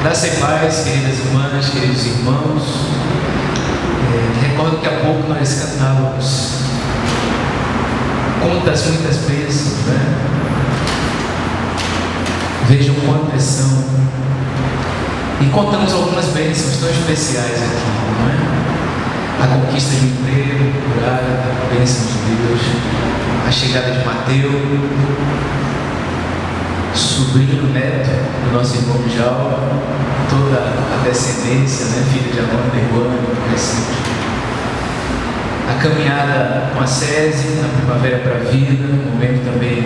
Graça e paz, queridas irmãs, queridos irmãos. Recordo que há pouco nós cantávamos Contas Muitas Bênçãos, né? Vejam quantas são. E contamos algumas bênçãos tão especiais aqui, não é? A conquista de emprego, curada, a bênção de Deus, a chegada de Mateus, sobrinho, neto do nosso irmão Djalma, toda a descendência, né? Filho de Amanda, Iguana, a caminhada com a SESI na Primavera para a Vida, um momento também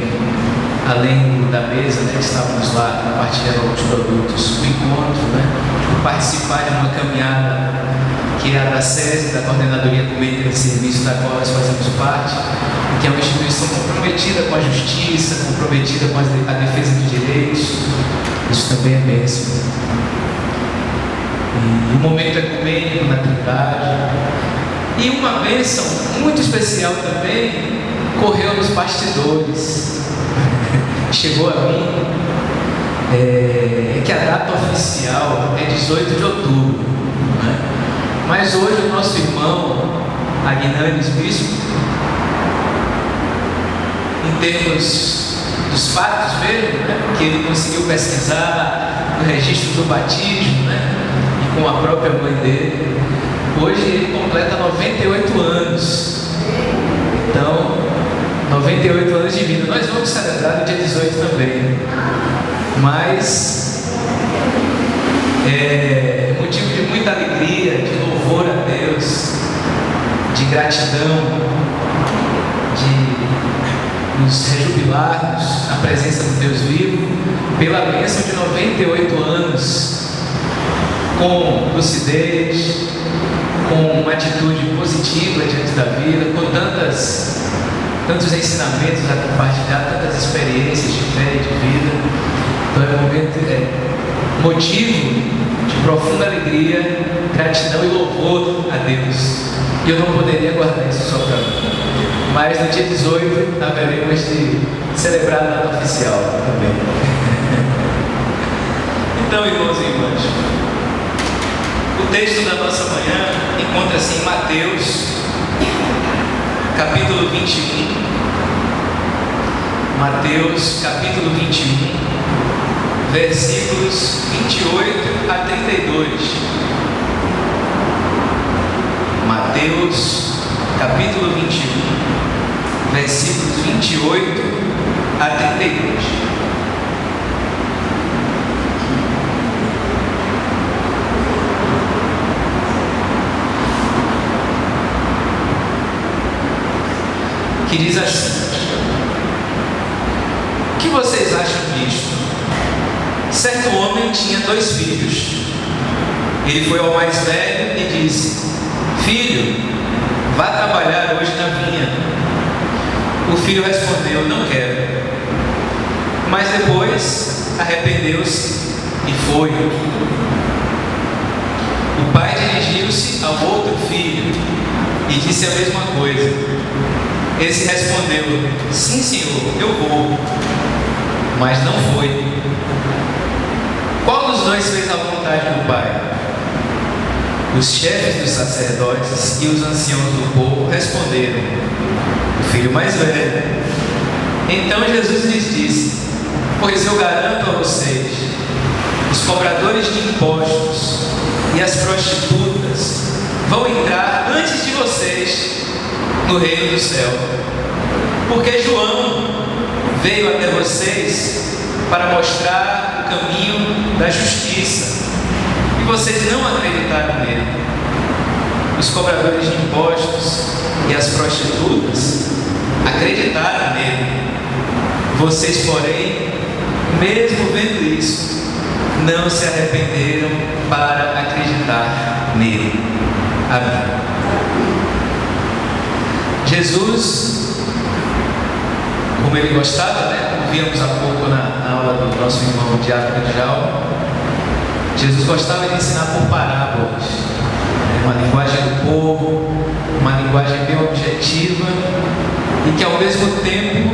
além da mesa, né? Estávamos lá partilhando alguns produtos, o encontro, né? Participar de uma caminhada que é a da SESI, da Coordenadoria Ecumênica de Serviço, da qual nós fazemos parte, que é uma instituição comprometida com a justiça, comprometida com a defesa dos direitos. Isso também é bênção. E o momento ecumênico na Trindade. E uma bênção muito especial também correu nos bastidores. Chegou a mim que a data oficial é 18 de outubro. Né? Mas hoje o nosso irmão Agnanes Bispo, em termos dos fatos mesmo, né, que ele conseguiu pesquisar no registro do batismo, né, e com a própria mãe dele, hoje ele completa 98 anos. Então, 98 anos de vida. Nós vamos celebrar no dia 18 também. Mas é motivo de muita alegria, de louvor a Deus, de gratidão, de nos rejubilarmos na presença do Deus vivo, pela bênção de 98 anos, com lucidez, com uma atitude positiva diante da vida, com tantos ensinamentos a compartilhar, tantas experiências de fé e de vida. Então é um momento, motivo de profunda alegria, gratidão e louvor a Deus. E eu não poderia guardar isso só para mim. Mas no dia 18 haveremos de celebrar a data oficial também. Então, irmãos e irmãs, o texto da nossa manhã encontra-se em Mateus, capítulo 21. Mateus, capítulo 21, versículos 28 a 32. Mateus, capítulo 21, versículos 28 a 32. Que diz assim: o que vocês acham disto? Certo homem tinha 2 filhos. Ele foi ao mais velho e disse: filho, vá trabalhar hoje na vinha. O filho respondeu: não quero. Mas depois arrependeu-se e foi. O pai dirigiu-se ao outro filho e disse a mesma coisa. Esse respondeu: sim, senhor, eu vou. Mas não foi. Qual dos dois fez a vontade do pai? Os chefes dos sacerdotes e os anciãos do povo responderam: o filho mais velho. Então Jesus lhes disse: pois eu garanto a vocês, os cobradores de impostos e as prostitutas vão entrar antes de vocês no reino do céu. Porque João veio até vocês para mostrar o caminho da justiça, e vocês não acreditaram nele. Os cobradores de impostos e as prostitutas acreditaram nele. Vocês, porém, mesmo vendo isso, não se arrependeram para acreditar nele. Amém. Jesus, como ele gostava, né? Como víamos há pouco na aula do nosso irmão Diácono Djalma, Jesus gostava de ensinar por parábolas, uma linguagem do povo, uma linguagem bem objetiva e que ao mesmo tempo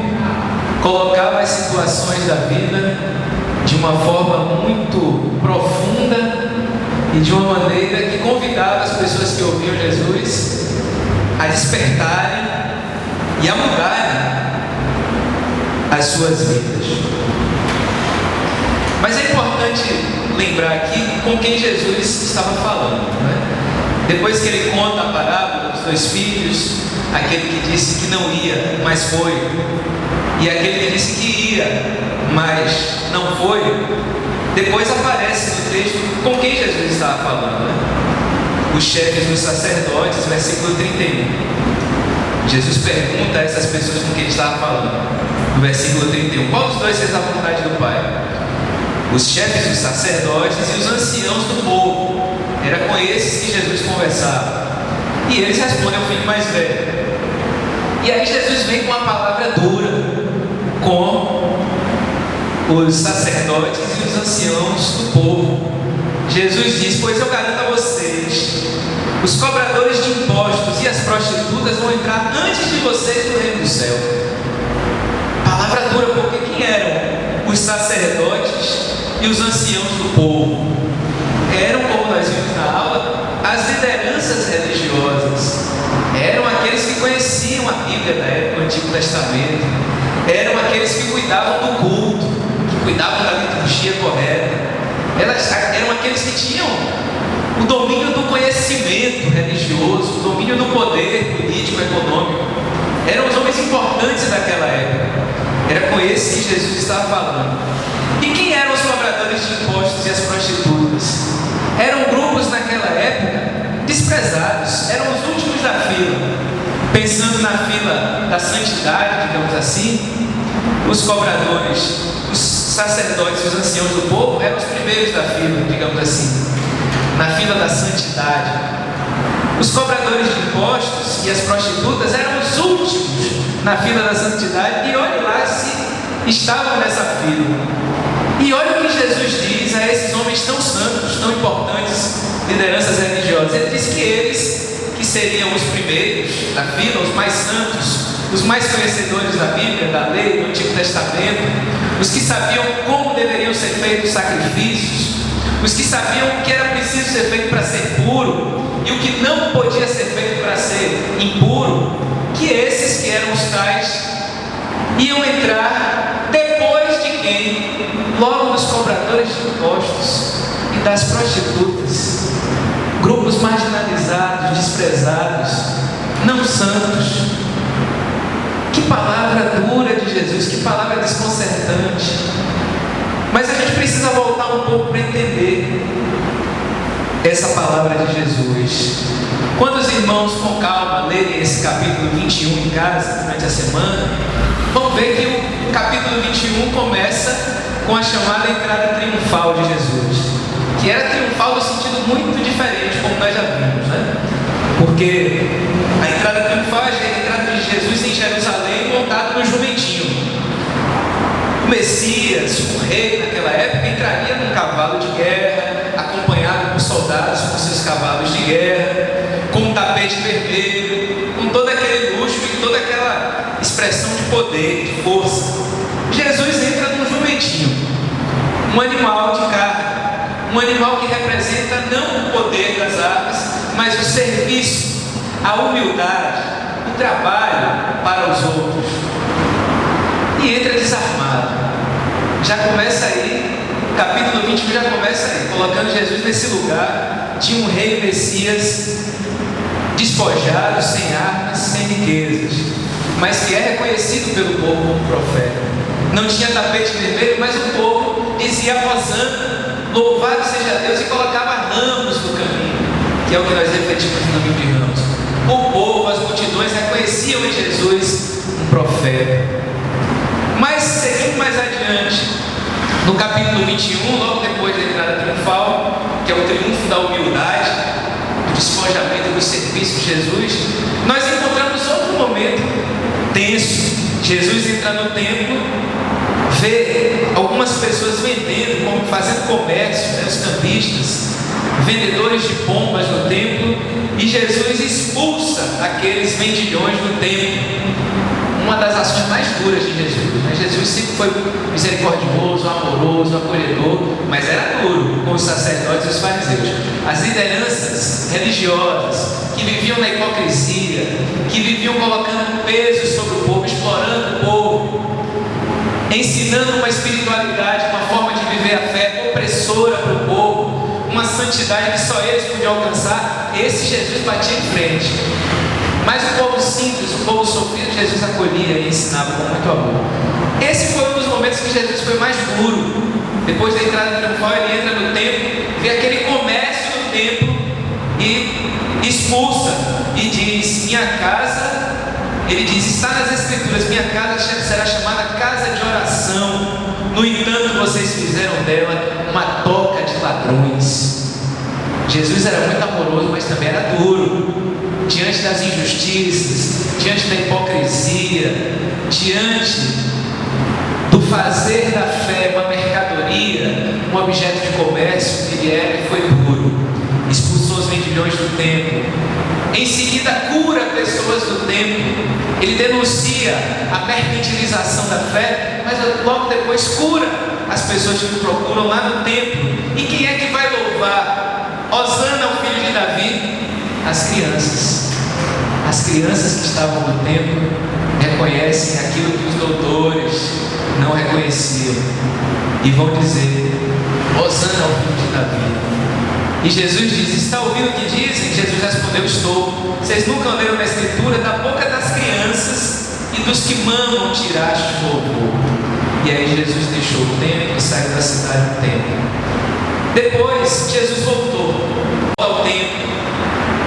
colocava as situações da vida de uma forma muito profunda e de uma maneira que convidava as pessoas que ouviam Jesus a despertarem e a mudarem as suas vidas. Mas é importante lembrar aqui com quem Jesus estava falando, né? Depois que ele conta a parábola dos 2 filhos, aquele que disse que não ia, mas foi, e aquele que disse que ia, mas não foi, depois aparece no texto com quem Jesus estava falando, né? Os chefes dos sacerdotes, versículo 31. Jesus pergunta a essas pessoas com quem ele estava falando, no versículo 31, qual dos dois fez a vontade do Pai? Os chefes dos sacerdotes e os anciãos do povo. Era com esses que Jesus conversava. E eles respondem ao filho mais velho. E aí Jesus vem com uma palavra dura com os sacerdotes e os anciãos do povo. Jesus diz: pois eu garanto a vocês, os cobradores de impostos e as prostitutas vão entrar antes de vocês no reino do céu. Palavra dura, porque quem eram os sacerdotes e os anciãos do povo? Eram, como nós vimos na aula, as lideranças religiosas. Eram aqueles que conheciam a Bíblia da época, o Antigo Testamento. Eram aqueles que cuidavam do culto, que cuidavam da liturgia correta. Eram aqueles que tinham o domínio do conhecimento religioso, o domínio do poder político, econômico. Eram os homens importantes daquela época. Era com esse que Jesus estava falando. E quem eram os cobradores de impostos e as prostitutas? Eram grupos naquela época desprezados, eram os últimos da fila. Pensando na fila da santidade, digamos assim, os cobradores, os sacerdotes e os anciãos do povo eram os primeiros da fila, digamos assim, na fila da santidade. Os cobradores de impostos e as prostitutas eram os últimos na fila da santidade, e olhe lá se estavam nessa fila. E olha o que Jesus diz a esses homens tão santos, tão importantes, lideranças religiosas. Ele diz que eles, que seriam os primeiros da fila, os mais santos, os mais conhecedores da Bíblia, da lei, do Antigo Testamento, os que sabiam como deveriam ser feitos os sacrifícios, os que sabiam o que era preciso ser feito para ser puro e o que não podia ser feito para ser impuro, que esses que eram os tais iam entrar depois de quem? Logo dos cobradores de impostos e das prostitutas, grupos marginalizados, desprezados, não santos. Que palavra dura de Jesus, que palavra desconcertante. Mas a gente precisa voltar um pouco para entender essa palavra de Jesus. Quando os irmãos com calma lerem esse capítulo 21 em casa durante a semana, vão ver que o capítulo 21 começa com a chamada entrada triunfal de Jesus, que era triunfal no sentido muito diferente, como nós já vimos, né? Porque a entrada triunfal é a entrada de Jesus em Jerusalém montado no jumentinho. O Messias, o rei naquela época, entraria num cavalo de guerra, acompanhado por soldados com seus cavalos de guerra, com um tapete vermelho, com todo aquele luxo e toda aquela expressão de poder, de força. Jesus entra num jumentinho, um animal de carne, um animal que representa não o poder das armas, mas o serviço, a humildade, o trabalho para os outros. E entra desarmado. Já começa aí, capítulo 21 já começa aí, colocando Jesus nesse lugar de um rei Messias despojado, sem armas, sem riquezas, mas que é reconhecido pelo povo como profeta. Não tinha tapete vermelho, mas o povo dizia Hosana, louvado seja Deus, e colocava ramos no caminho, que é o que nós refletimos no domingo de Ramos. O povo, as multidões reconheciam em Jesus um profeta. Mas seguindo mais adiante, no capítulo 21, logo depois da entrada triunfal, que é o triunfo da humildade, do despojamento e do serviço de Jesus, nós encontramos outro momento tenso. Jesus entra no templo, vê algumas pessoas vendendo, fazendo comércio, né, os cambistas, vendedores de pombas no templo, e Jesus expulsa aqueles vendilhões do templo. Uma das ações mais duras de Jesus, né? Jesus sempre foi misericordioso, amoroso, acolhedor, mas era duro com os sacerdotes e os fariseus. As lideranças religiosas que viviam na hipocrisia, que viviam colocando peso sobre o povo, explorando o povo, ensinando uma espiritualidade, uma forma de viver a fé opressora para o povo, uma santidade que só eles podiam alcançar. Esse Jesus batia em frente. Mas o povo simples, o povo sofrido, Jesus acolhia e ensinava com muito amor. Esse foi um dos momentos que Jesus foi mais duro. Depois da entrada triunfal, ele entra no templo, vê aquele comércio no templo e expulsa e diz: minha casa, ele diz, está nas escrituras, minha casa será chamada casa de oração. No entanto, vocês fizeram dela uma toca de ladrões. Jesus era muito amoroso, mas também era duro. Diante das injustiças, diante da hipocrisia, diante do fazer da fé uma mercadoria, um objeto de comércio, ele era e foi duro. Expulsou os vendilhões do templo. Em seguida, cura pessoas do templo. Ele denuncia a mercantilização da fé, mas logo depois cura as pessoas que o procuram lá no templo. E quem é que vai louvar? Hosana, o filho de Davi? As crianças. As crianças que estavam no templo reconhecem aquilo que os doutores não reconheciam e vão dizer: Hosana ao filho de Davi. E Jesus diz: está ouvindo o que dizem? Jesus respondeu: estou. Vocês nunca leram na escritura: da boca das crianças e dos que mandam tiraste o louvor. E aí Jesus deixou o templo e saiu da cidade do templo. Depois Jesus voltou ao templo.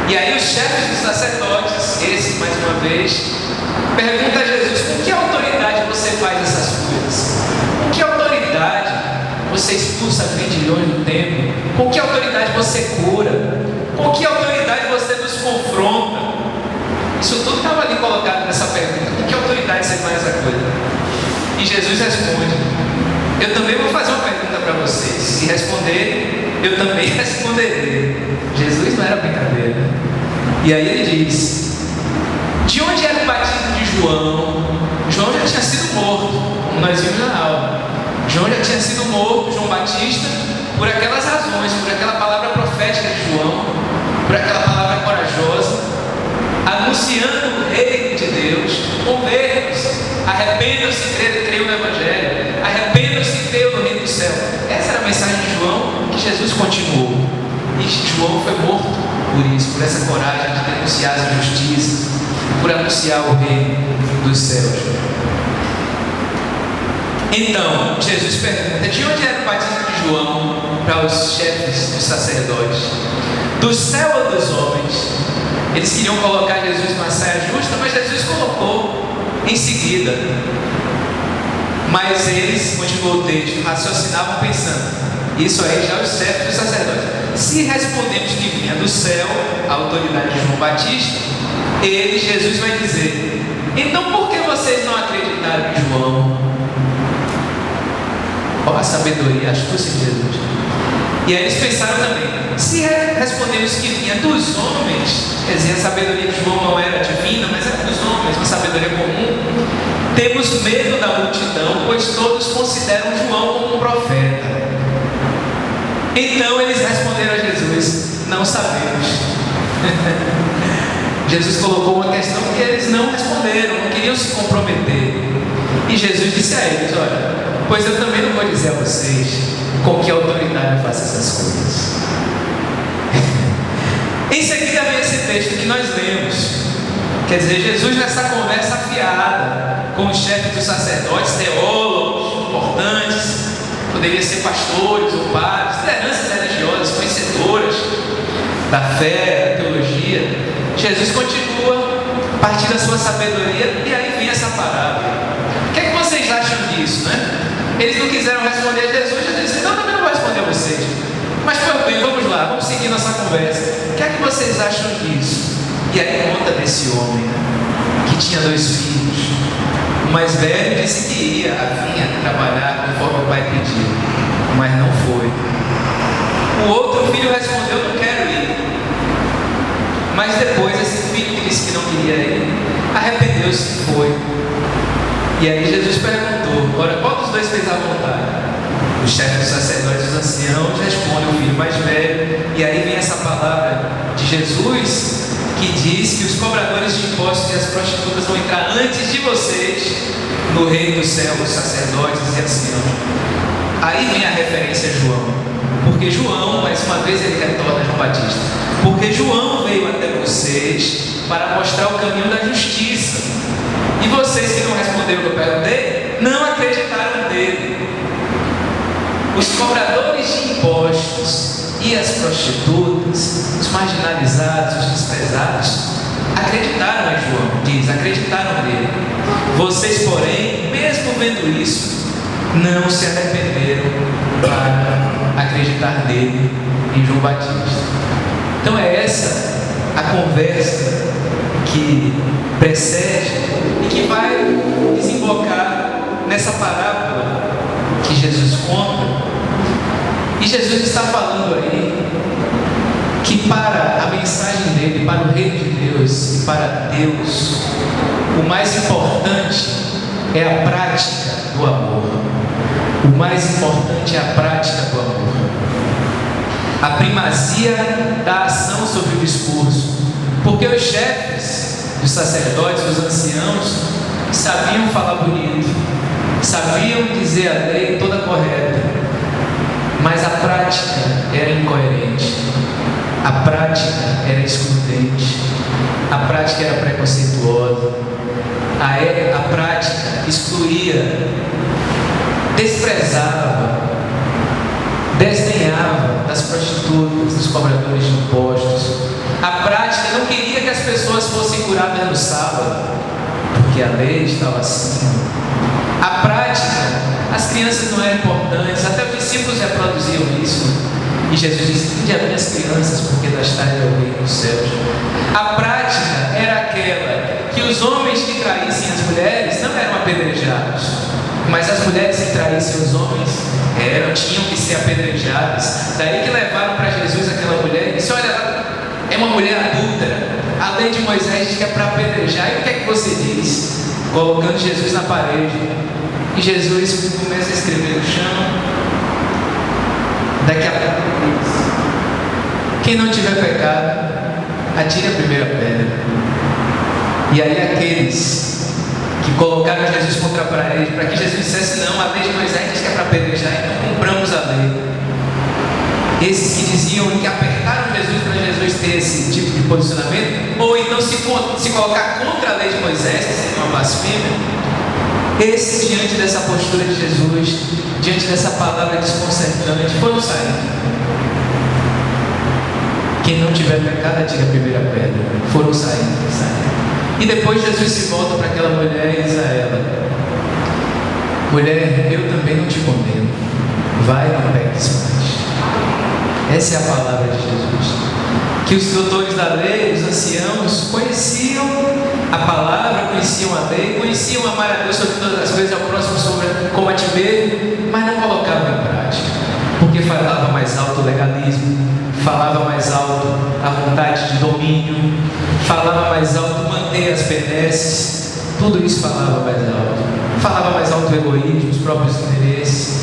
E aí os chefes dos sacerdotes, esse mais uma vez, perguntam a Jesus: com que autoridade você faz essas coisas? Com que autoridade você expulsa vendilhões do templo? Com que autoridade você cura? Com que autoridade você nos confronta? Isso tudo estava ali colocado nessa pergunta: com que autoridade você faz essa coisa? E Jesus responde: eu também vou fazer uma pergunta para vocês. Se responder, eu também responderei. Jesus não era brincadeira. E aí ele diz: de onde era o batismo de João? João já tinha sido morto, como nós vimos na aula. João já tinha sido morto, João Batista, por aquelas razões, por aquela palavra profética de João, por aquela palavra corajosa, anunciando o reino de Deus. Convertam-se, arrependam-se e creiam no Evangelho, arrependam-se e creiam no reino do céu. Essa era a mensagem de João, que Jesus continuou. E João foi morto por isso, por essa coragem de denunciar as injustiças, por anunciar o reino dos céus. Então, Jesus pergunta: de onde era o batismo de João? Para os chefes dos sacerdotes: do céu ou dos homens? Eles queriam colocar Jesus numa saia justa, mas Jesus colocou em seguida. Mas eles, continuou o texto, raciocinavam pensando: isso aí já é os chefes dos sacerdotes. Se respondemos que vinha do céu, a autoridade de João Batista, ele, Jesus, vai dizer: então por que vocês não acreditaram em João? Olha a sabedoria, a astúcia de Jesus. E aí eles pensaram também: se respondemos que vinha dos homens, quer dizer, a sabedoria de João não era divina, mas era dos homens, uma sabedoria comum, temos medo da multidão, pois todos consideram João como um profeta. Então eles responderam a Jesus: não sabemos. Jesus colocou uma questão porque eles não responderam, não queriam se comprometer. E Jesus disse a eles: olha, pois eu também não vou dizer a vocês com que autoridade eu faço essas coisas. Em seguida vem esse texto que nós lemos. Quer dizer, Jesus nessa conversa afiada com os chefes dos sacerdotes, teólogos importantes, poderiam ser pastores ou padres, lideranças religiosas, conhecedoras da fé, da teologia. Jesus continua a partir da sua sabedoria, e aí vem essa parábola. O que é que vocês acham disso, né? Eles não quiseram responder a Jesus. Jesus disse: então também não vou responder a vocês. Mas pois bem, vamos lá, vamos seguir nossa conversa. O que é que vocês acham disso? E aí conta desse homem que tinha 2 filhos. O mais velho disse que vinha trabalhar conforme o pai pediu, mas não foi. O outro filho respondeu: não quero ir. Mas depois esse filho que disse que não queria ir, arrependeu-se e foi. E aí Jesus perguntou: ora, qual dos dois fez a vontade? O chefe dos sacerdotes e os anciãos responde: o filho mais velho. E aí vem essa palavra de Jesus que diz que os cobradores de impostos e as prostitutas vão entrar antes de vocês no reino dos céus, os sacerdotes e anciãos. Aí vem a referência a João, porque João, mais uma vez ele retorna a João Batista, porque João veio até vocês para mostrar o caminho da justiça, e vocês que não responderam o que eu perguntei, não acreditaram nele. Os cobradores de impostos e as prostitutas, os marginalizados, os desprezados, acreditaram em João, diz, acreditaram nele. Vocês, porém, mesmo vendo isso, não se arrependeram para acreditar nele, em João Batista. Então é essa a conversa que precede e que vai desembocar nessa parábola que Jesus conta. E Jesus está falando aí que para a mensagem dele, para o reino de Deus e para Deus, o mais importante é a prática do amor. O mais importante é a prática do amor. A primazia da ação sobre o discurso. Porque os chefes, os sacerdotes, os anciãos, sabiam falar bonito, sabiam dizer a lei toda correta, mas a prática era incoerente, a prática era excludente, a prática era preconceituosa, a prática excluía, desprezava, desdenhava das prostitutas, dos cobradores de impostos. A prática não queria que as pessoas fossem curadas no sábado, porque a lei estava acima. A prática, as crianças não eram importantes, até os discípulos reproduziam isso. E Jesus disse: "Vinde a minhas crianças, porque das tais é o reino dos céus." A prática era aquela que os homens que traíssem as mulheres não eram apedrejados, mas as mulheres que traíssem os homens tinham que ser apedrejadas. Daí que levaram para Jesus aquela mulher e disse: "Olha, é uma mulher adúltera, a lei de Moisés diz que é para apedrejar, e o que é que você diz?" Colocando Jesus na parede, e Jesus começa a escrever no chão. Daqui a pouco ele diz: "Quem não tiver pecado, atire a primeira pedra." E aí aqueles que colocaram Jesus contra a parede, para que Jesus dissesse: "Não, a lei de Moisés diz que é para apedrejar, então cumpramos a lei." Esses que diziam, que apertaram Jesus para Jesus ter esse tipo de posicionamento, ou então se colocar contra a lei de Moisés, que seria uma blasfêmia, esses, diante dessa postura de Jesus, diante dessa palavra desconcertante, foram saindo. Quem não tiver pecado, atire a primeira pedra. Foram saindo. E depois Jesus se volta para aquela mulher e diz a ela: "Mulher, eu também não te condeno. Vai, não peques mais." Essa é a palavra de Jesus. Que os doutores da lei, os anciãos, conheciam a palavra, conheciam a lei, conheciam amar a Deus sobre todas as coisas, ao próximo como a ti mesmo, mas não colocavam em prática, porque falava mais alto o legalismo, falava mais alto a vontade de domínio, falava mais alto manter as benesses, tudo isso falava mais alto o egoísmo, os próprios interesses.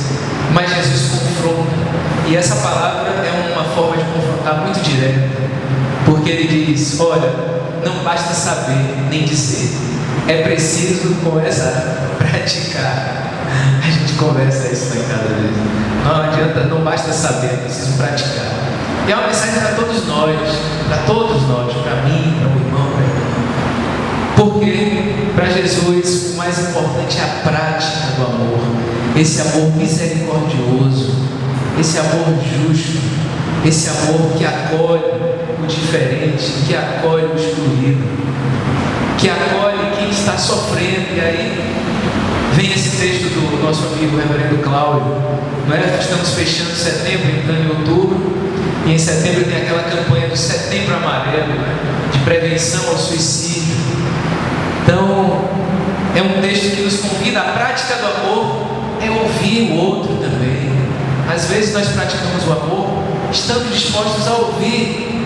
Mas Jesus confronta, e essa palavra é uma forma de confrontar muito direta, porque ele diz: "Olha, não basta saber nem dizer, é preciso começar a praticar." A gente conversa isso lá em cada vez. Não adianta, não basta saber, é preciso praticar. E é uma mensagem para todos nós, para mim, para o irmão, para a irmã. Porque para Jesus o mais importante é a prática do amor, esse amor misericordioso, esse amor justo, esse amor que acolhe o diferente, que acolhe o excluído, que acolhe quem está sofrendo. E aí vem esse texto do nosso amigo reverendo Cláudio, não é? Estamos fechando setembro, entrando em outubro, e em setembro tem aquela campanha do Setembro Amarelo, né? De prevenção ao suicídio. Então é um texto que nos convida. A prática do amor é ouvir o outro também. Às vezes nós praticamos o amor estando dispostos a ouvir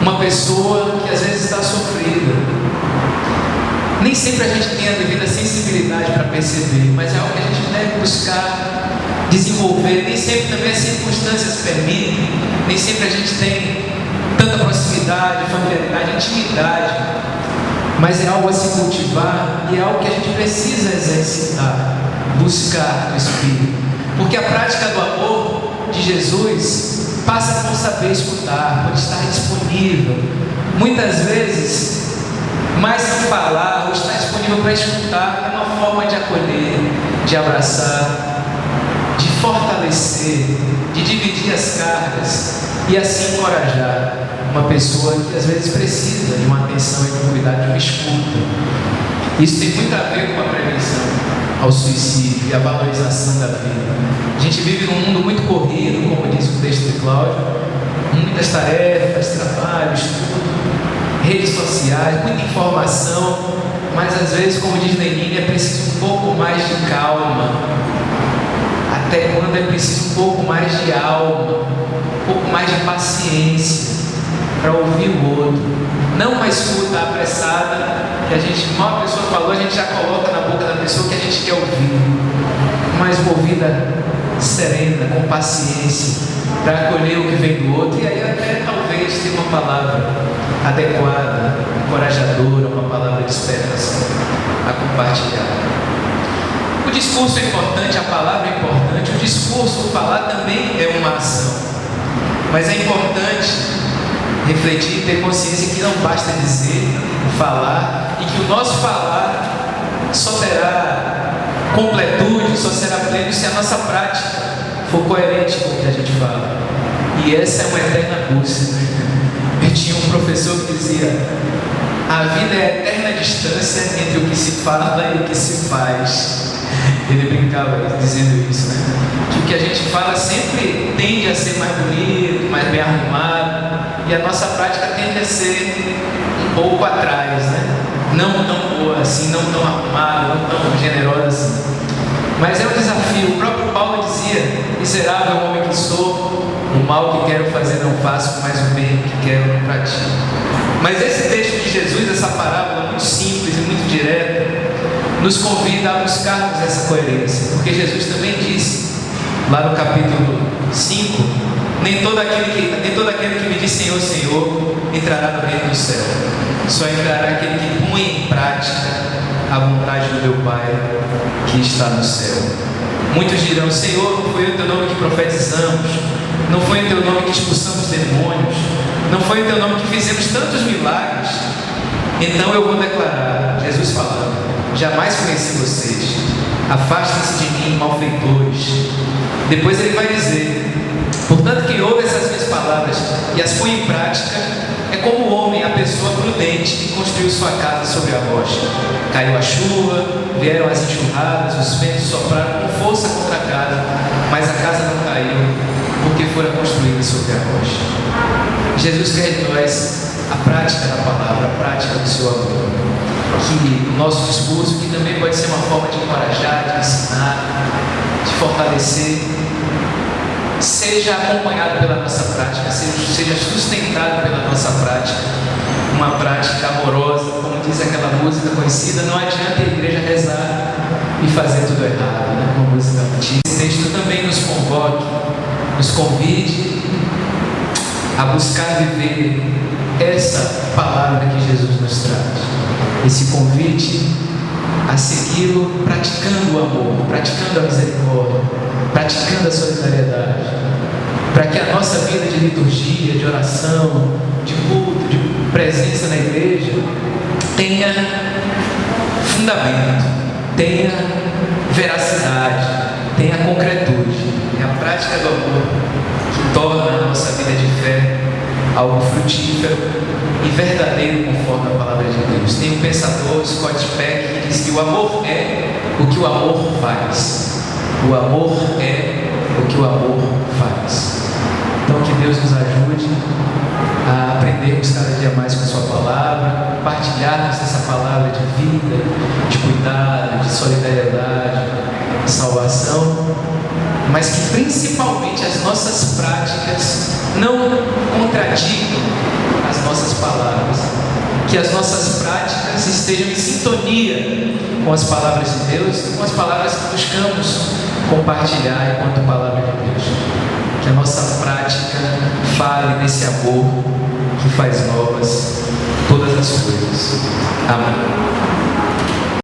uma pessoa que às vezes está sofrida. Nem sempre a gente tem a devida sensibilidade para perceber, mas é algo que a gente deve buscar desenvolver. Nem sempre também as circunstâncias permitem, nem sempre a gente tem tanta proximidade, familiaridade, intimidade, mas é algo a se cultivar e é algo que a gente precisa exercitar, buscar no Espírito, porque a prática do amor de Jesus passa por saber escutar, por estar disponível. Muitas vezes, mais que falar, ou estar disponível para escutar, é uma forma de acolher, de abraçar, de fortalecer, de dividir as cargas e assim encorajar uma pessoa que às vezes precisa de uma atenção e de um cuidado, de uma escuta. Isso tem muito a ver com a prevenção ao suicídio e a valorização da vida. A gente vive num mundo muito corrido, como diz o texto de Cláudio, muitas tarefas, trabalho, estudo, redes sociais, muita informação, mas às vezes, como diz Lenine, é preciso um pouco mais de calma. Até quando é preciso um pouco mais de alma, um pouco mais de paciência para ouvir o outro. Não uma escuta apressada, que a gente, mal a pessoa falou, a gente já coloca na boca da pessoa que a gente quer ouvir. Mas uma ouvida serena, com paciência, para acolher o que vem do outro, e aí até talvez ter uma palavra adequada, encorajadora, uma palavra de esperança a compartilhar. O discurso é importante, a palavra é importante, o discurso, o falar também é uma ação. Mas é importante refletir e ter consciência que não basta dizer, falar, e que o nosso falar só terá completude, só será pleno se a nossa prática for coerente com o que a gente fala. E essa é uma eterna busca. Eu tinha um professor que dizia: a vida é a eterna distância entre o que se fala e o que se faz. Ele brincava dizendo isso, né? Que o que a gente fala sempre tende a ser mais bonito, mais bem arrumado, e a nossa prática tende a ser um pouco atrás, né? Não tão boa assim, não tão arrumada, não tão generosa assim. Mas é um desafio. O próprio Paulo dizia: miserável homem que sou, o mal que quero fazer não faço, mas o bem que quero não pratico. Mas esse texto de Jesus, essa parábola muito simples e muito direta, nos convida a buscarmos essa coerência, porque Jesus também disse, lá no capítulo 5, nem todo aquele que me diz Senhor, Senhor, entrará no reino do céu, só entrará aquele que põe em prática a vontade do meu Pai que está no céu. Muitos dirão: Senhor, não foi em teu nome que profetizamos, não foi em teu nome que expulsamos demônios, não foi em teu nome que fizemos tantos milagres? Então eu vou declarar, Jesus falando: jamais conheci vocês, afastem-se de mim, malfeitores. Depois ele vai dizer: portanto, quem ouve essas minhas palavras e as põe em prática é como o homem, a pessoa prudente que construiu sua casa sobre a rocha. Caiu a chuva, vieram as enxurradas, os ventos sopraram com força contra a casa, mas a casa não caiu, porque fora construída sobre a rocha. Jesus quer de nós a prática da palavra, a prática do seu amor. Que o nosso discurso, que também pode ser uma forma de encorajar, de ensinar, de fortalecer, seja acompanhado pela nossa prática, seja sustentado pela nossa prática, uma prática amorosa, como diz aquela música conhecida: não adianta a igreja rezar e fazer tudo errado, né? Uma música antiga. Esse texto também nos convoque, nos convide a buscar viver essa palavra que Jesus nos traz, esse convite a segui-lo praticando o amor, praticando a misericórdia, praticando a solidariedade, para que a nossa vida de liturgia, de oração, de culto, de presença na igreja tenha fundamento, tenha veracidade, tenha concretude. É a prática do amor que torna a nossa vida de fé algo frutífero e verdadeiro, conforme a palavra de Deus. Tem um pensador, Scott Peck, que diz que o amor é o que o amor faz. O amor é o que o amor faz. Então, que Deus nos ajude a aprendermos cada dia mais com a sua palavra, partilharmos essa palavra de vida, de cuidado, de solidariedade, de salvação, mas que principalmente as nossas práticas não contradigam as nossas palavras, que as nossas práticas estejam em sintonia com as palavras de Deus, com as palavras que buscamos compartilhar enquanto palavra de Deus. Que a nossa prática fale desse amor que faz novas todas as coisas. Amém.